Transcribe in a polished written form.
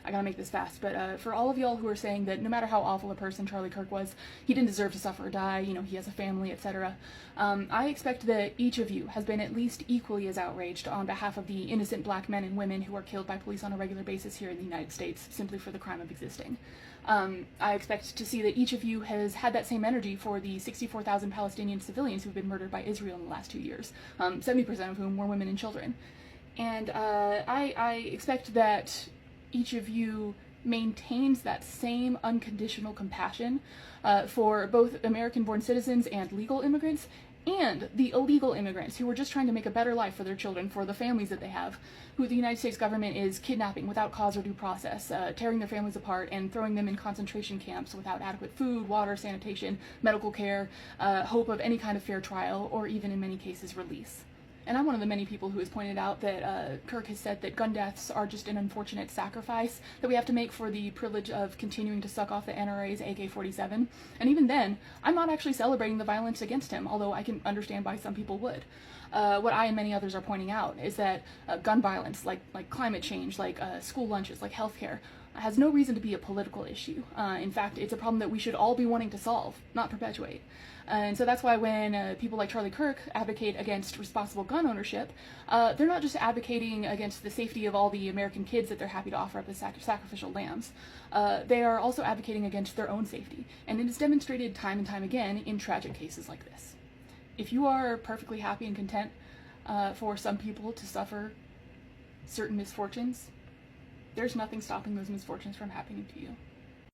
I gotta make this fast, but for all of y'all who are saying that no matter how awful a person Charlie Kirk was, he didn't deserve to suffer or die, you know, he has a family, etc. I expect that each of you has been at least equally as outraged on behalf of the innocent black men and women who are killed by police on a regular basis here in the United States simply for the crime of existing. I expect to see that each of you has had that same energy for the 64,000 Palestinian civilians who've been murdered by Israel in the last 2 years, 70% of whom were women and children. And I expect that each of you maintains that same unconditional compassion for both American-born citizens and legal immigrants, and the illegal immigrants who are just trying to make a better life for their children, for the families that they have, who the United States government is kidnapping without cause or due process, tearing their families apart and throwing them in concentration camps without adequate food, water, sanitation, medical care, hope of any kind of fair trial, or even in many cases release. And I'm one of the many people who has pointed out that Kirk has said that gun deaths are just an unfortunate sacrifice that we have to make for the privilege of continuing to suck off the NRA's AK-47. And even then, I'm not actually celebrating the violence against him, although I can understand why some people would. What I and many others are pointing out is that gun violence, like climate change, like school lunches, like healthcare, has no reason to be a political issue. In fact, it's a problem that we should all be wanting to solve, not perpetuate. And so that's why when people like Charlie Kirk advocate against responsible gun ownership, they're not just advocating against the safety of all the American kids that they're happy to offer up as sacrificial lambs. They are also advocating against their own safety. And it is demonstrated time and time again in tragic cases like this. If you are perfectly happy and content for some people to suffer certain misfortunes, there's nothing stopping those misfortunes from happening to you.